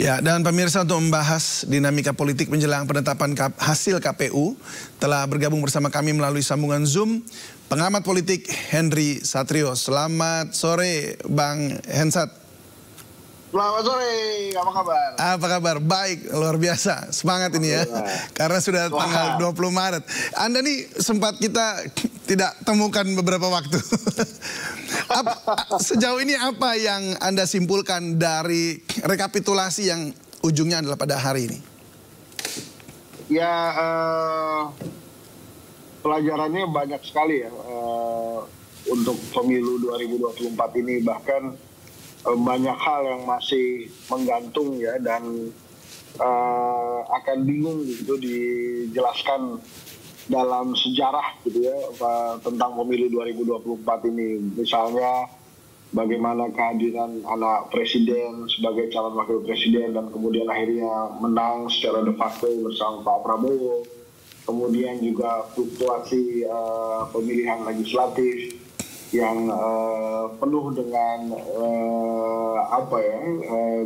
Ya, dan pemirsa, untuk membahas dinamika politik menjelang penetapan hasil KPU, telah bergabung bersama kami melalui sambungan Zoom pengamat politik Henry Satrio. Selamat sore Bang Hensat. Selamat sore, apa kabar? Apa kabar? Baik, luar biasa. Semangat ini ya, karena sudah tanggal 20 Maret. Anda nih sempat kita tidak temukan beberapa waktu. Sejauh ini apa yang Anda simpulkan dari rekapitulasi yang ujungnya adalah pada hari ini? Ya, pelajarannya banyak sekali ya untuk pemilu 2024 ini. Bahkan banyak hal yang masih menggantung ya, dan akan bingung gitu dijelaskan dalam sejarah gitu ya tentang pemilu 2024 ini. Misalnya bagaimana kehadiran anak presiden sebagai calon wakil presiden dan kemudian akhirnya menang secara de facto bersama Pak Prabowo. Kemudian juga fluktuasi pemilihan legislatif yang penuh dengan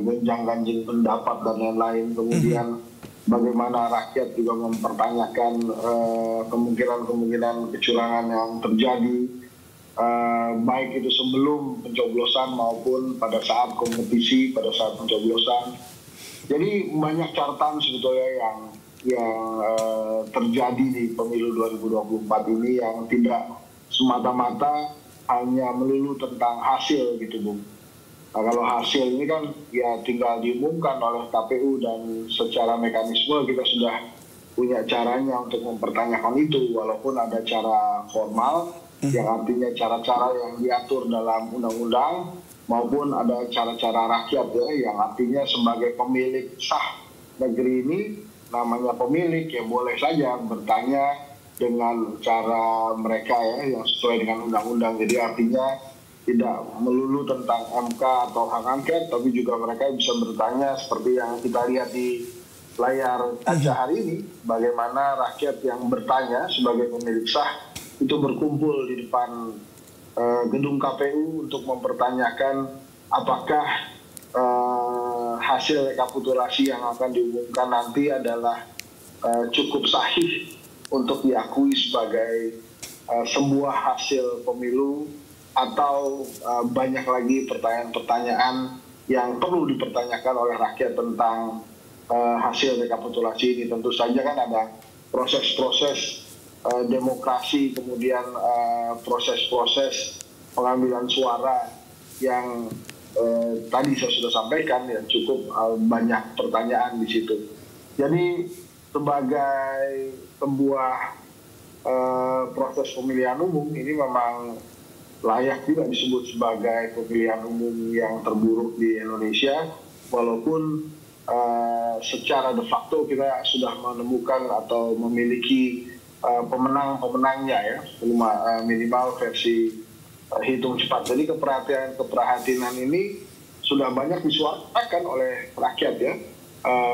gonjang-ganjing pendapat dan lain-lain. Kemudian bagaimana rakyat juga mempertanyakan kemungkinan kecurangan yang terjadi, baik itu sebelum pencoblosan maupun pada saat kompetisi, pada saat pencoblosan. Jadi banyak catatan sebetulnya yang terjadi di pemilu 2024 ini yang tidak semata-mata hanya melulu tentang hasil gitu, Bung. Nah, kalau hasil ini kan ya tinggal diumumkan oleh KPU, dan secara mekanisme kita sudah punya caranya untuk mempertanyakan itu, walaupun ada cara formal yang artinya cara-cara yang diatur dalam undang-undang, maupun ada cara-cara rakyat ya yang artinya sebagai pemilik sah negeri ini, namanya pemilik ya boleh saja bertanya dengan cara mereka ya yang sesuai dengan undang-undang. Jadi artinya tidak melulu tentang MK atau hak angket, tapi juga mereka bisa bertanya seperti yang kita lihat di layar kaca hari ini, bagaimana rakyat yang bertanya sebagai pemilik sah itu berkumpul di depan gedung KPU untuk mempertanyakan apakah hasil rekapitulasi yang akan diumumkan nanti adalah cukup sahih untuk diakui sebagai sebuah hasil pemilu, atau banyak lagi pertanyaan-pertanyaan yang perlu dipertanyakan oleh rakyat tentang hasil rekapitulasi ini. Tentu saja kan ada proses-proses demokrasi, kemudian proses-proses pengambilan suara yang tadi saya sudah sampaikan ya, cukup banyak pertanyaan di situ. Jadi sebagai sebuah proses pemilihan umum ini memang layak juga disebut sebagai pemilihan umum yang terburuk di Indonesia, walaupun secara de facto kita sudah menemukan atau memiliki pemenang-pemenangnya ya, minimal versi hitung cepat. Jadi keprihatinan ini sudah banyak disuarakan oleh rakyat ya.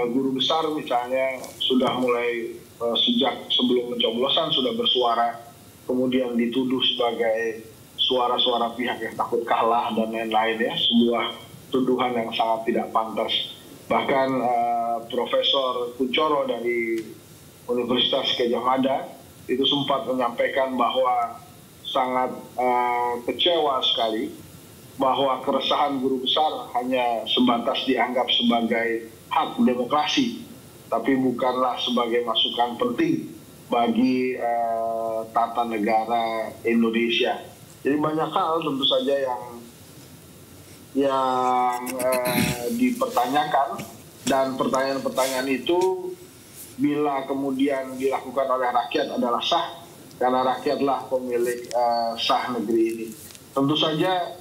Guru besar misalnya sudah mulai sejak sebelum pencoblosan sudah bersuara, kemudian dituduh sebagai suara-suara pihak yang takut kalah dan lain-lain ya, sebuah tuduhan yang sangat tidak pantas. Bahkan Profesor Kuncoro dari Universitas Gadjah Mada itu sempat menyampaikan bahwa sangat kecewa sekali bahwa keresahan guru besar hanya sebatas dianggap sebagai hak demokrasi, tapi bukanlah sebagai masukan penting bagi tata negara Indonesia. Jadi banyak hal tentu saja yang dipertanyakan, dan pertanyaan-pertanyaan itu bila kemudian dilakukan oleh rakyat adalah sah, karena rakyatlah pemilik sah negeri ini. Tentu saja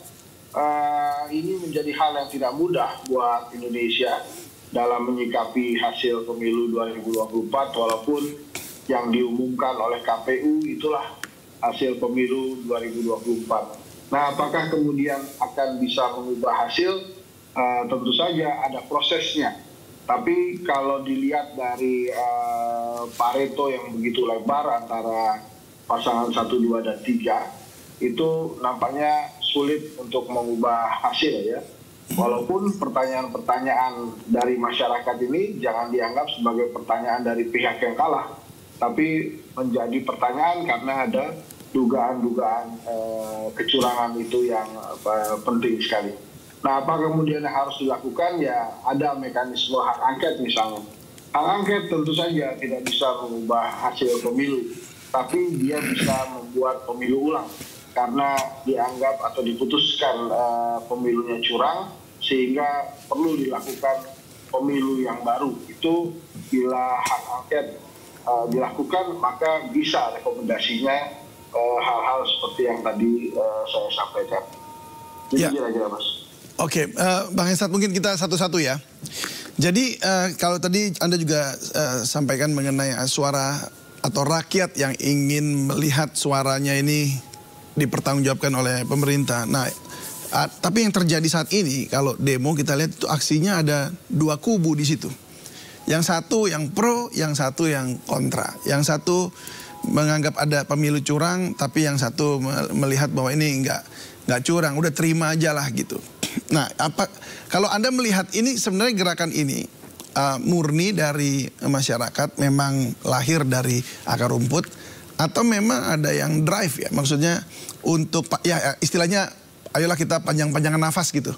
ini menjadi hal yang tidak mudah buat Indonesia dalam menyikapi hasil pemilu 2024, walaupun yang diumumkan oleh KPU itulah hasil pemilu 2024. Nah, apakah kemudian akan bisa mengubah hasil? Tentu saja ada prosesnya. Tapi kalau dilihat dari Pareto yang begitu lebar antara pasangan 1, 2, dan 3, itu nampaknya sulit untuk mengubah hasil ya. Walaupun pertanyaan-pertanyaan dari masyarakat ini jangan dianggap sebagai pertanyaan dari pihak yang kalah, tapi menjadi pertanyaan karena ada dugaan-dugaan kecurangan itu yang penting sekali. Nah, apa kemudian yang harus dilakukan? Ya, ada mekanisme hak angket misalnya. Hak angket tentu saja tidak bisa mengubah hasil pemilu, tapi dia bisa membuat pemilu ulang karena dianggap atau diputuskan pemilunya curang, sehingga perlu dilakukan pemilu yang baru. Itu bila hak angket dilakukan, maka bisa rekomendasinya hal-hal seperti yang tadi saya sampaikan. Itu kira-kira, Mas. Oke, Bang Hensat, mungkin kita satu-satu ya. Jadi kalau tadi Anda juga sampaikan mengenai suara atau rakyat yang ingin melihat suaranya ini dipertanggungjawabkan oleh pemerintah. Nah, tapi yang terjadi saat ini kalau demo kita lihat itu aksinya ada dua kubu di situ. Yang satu yang pro, yang satu yang kontra. Yang satu menganggap ada pemilu curang, tapi yang satu melihat bahwa ini nggak curang, udah terima aja lah gitu. Nah, kalau Anda melihat ini sebenarnya gerakan ini murni dari masyarakat, memang lahir dari akar rumput, atau memang ada yang drive ya, maksudnya untuk ya istilahnya ayolah kita panjang-panjangan nafas gitu.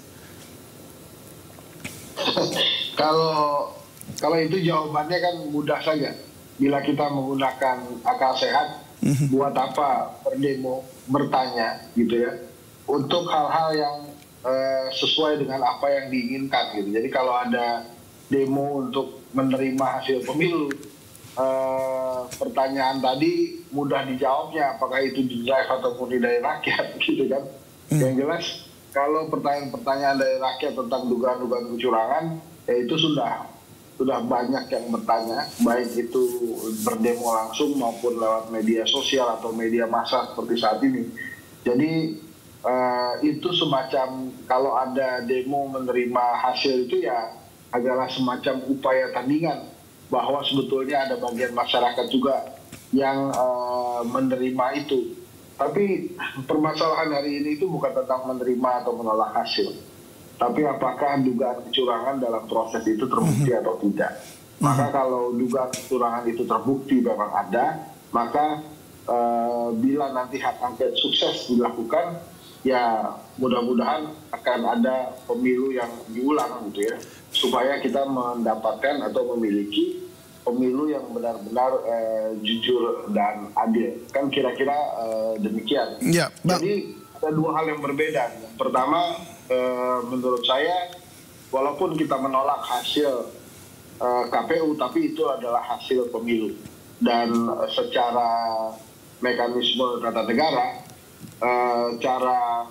Kalau itu jawabannya kan mudah saja. Bila kita menggunakan akal sehat, buat apa berdemo, bertanya gitu ya, untuk hal-hal yang sesuai dengan apa yang diinginkan gitu. Jadi kalau ada demo untuk menerima hasil pemilu, pertanyaan tadi mudah dijawabnya, apakah itu di drive ataupun dari rakyat gitu kan. Yang jelas kalau pertanyaan-pertanyaan dari rakyat tentang dugaan-dugaan kecurangan, ya itu sudah banyak yang bertanya, baik itu berdemo langsung maupun lewat media sosial atau media massa seperti saat ini. Jadi itu semacam kalau ada demo menerima hasil itu ya adalah semacam upaya tandingan bahwa sebetulnya ada bagian masyarakat juga yang menerima itu. Tapi permasalahan hari ini itu bukan tentang menerima atau menolak hasil, tapi apakah dugaan kecurangan dalam proses itu terbukti atau tidak. Maka kalau dugaan kecurangan itu terbukti memang ada, maka bila nanti hak angket sukses dilakukan, ya mudah-mudahan akan ada pemilu yang diulang gitu ya, supaya kita mendapatkan atau memiliki pemilu yang benar-benar jujur dan adil. Kan kira-kira demikian. Ya, jadi ada dua hal yang berbeda. Yang pertama, menurut saya walaupun kita menolak hasil KPU, tapi itu adalah hasil pemilu, dan secara mekanisme tata negara cara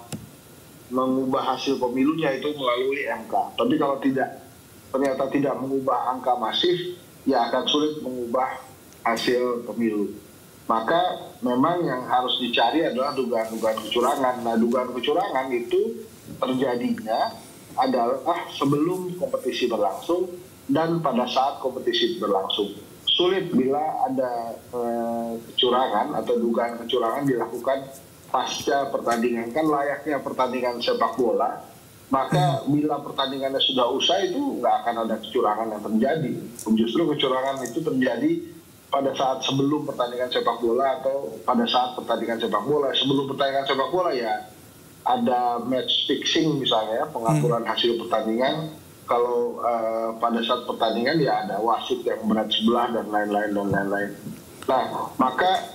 mengubah hasil pemilunya itu melalui MK. Tapi kalau ternyata tidak mengubah angka masif, ya akan sulit mengubah hasil pemilu. Maka memang yang harus dicari adalah dugaan-dugaan kecurangan. Nah, dugaan kecurangan itu terjadinya adalah sebelum kompetisi berlangsung dan pada saat kompetisi berlangsung. Sulit bila ada kecurangan atau dugaan kecurangan dilakukan pasca pertandingan. Kan layaknya pertandingan sepak bola, maka bila pertandingannya sudah usai itu nggak akan ada kecurangan yang terjadi. Justru kecurangan itu terjadi pada saat sebelum pertandingan sepak bola atau pada saat pertandingan sepak bola. Sebelum pertandingan sepak bola ya ada match fixing misalnya, pengaturan hasil pertandingan. Kalau pada saat pertandingan ya ada wasit yang berat sebelah dan lain-lain. Nah, maka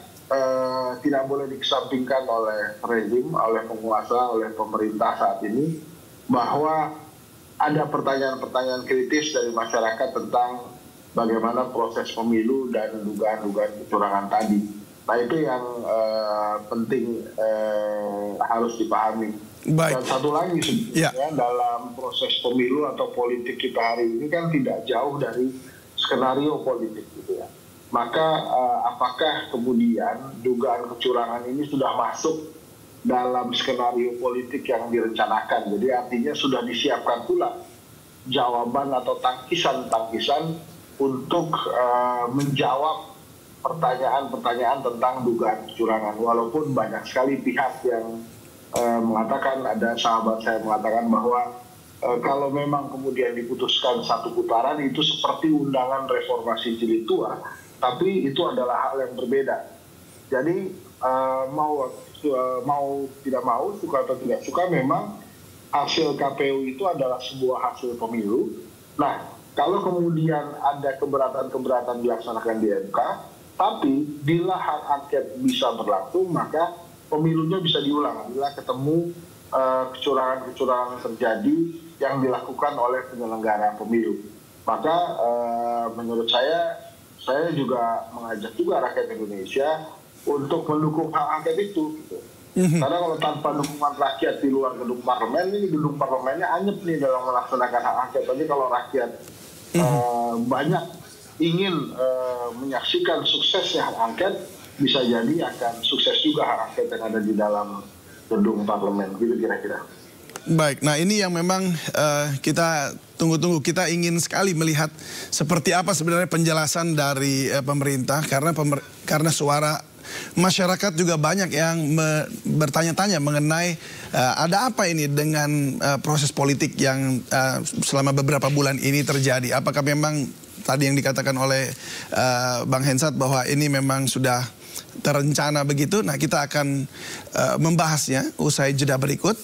tidak boleh dikesampingkan oleh rezim, oleh penguasa, oleh pemerintah saat ini, bahwa ada pertanyaan-pertanyaan kritis dari masyarakat tentang bagaimana proses pemilu dan dugaan-dugaan kecurangan tadi. Nah, itu yang penting harus dipahami. Baik. Dan satu lagi sebenarnya dalam proses pemilu atau politik kita hari ini kan tidak jauh dari skenario politik gitu ya. Maka apakah kemudian dugaan kecurangan ini sudah masuk dalam skenario politik yang direncanakan? Jadi artinya sudah disiapkan pula jawaban atau tangkisan-tangkisan untuk menjawab pertanyaan-pertanyaan tentang dugaan kecurangan. Walaupun banyak sekali pihak yang mengatakan, ada sahabat saya mengatakan bahwa kalau memang kemudian diputuskan satu putaran itu seperti undangan reformasi jilid tua, tapi itu adalah hal yang berbeda. Jadi mau tidak mau, suka atau tidak suka, memang hasil KPU itu adalah sebuah hasil pemilu. Nah, kalau kemudian ada keberatan-keberatan dilaksanakan di MK, tapi bila hak angket bisa berlangsung, maka pemilunya bisa diulang bila ketemu kecurangan-kecurangan terjadi yang dilakukan oleh penyelenggara pemilu. Maka menurut saya juga mengajak juga rakyat Indonesia untuk mendukung hak angket itu. Gitu. Karena kalau tanpa dukungan rakyat di luar gedung parlemen, ini gedung parlemennya anyep nih dalam melaksanakan hak angket. Tapi kalau rakyat banyak ingin menyaksikan suksesnya hak angket, bisa jadi akan sukses juga hak angket yang ada di dalam gedung parlemen, gitu kira-kira. Baik, nah ini yang memang kita tunggu-tunggu. Kita ingin sekali melihat seperti apa sebenarnya penjelasan dari pemerintah, karena suara masyarakat juga banyak yang bertanya-tanya mengenai ada apa ini dengan proses politik yang selama beberapa bulan ini terjadi. Apakah memang tadi yang dikatakan oleh Bang Hensat bahwa ini memang sudah terencana begitu? Nah, kita akan membahasnya usai jeda berikut.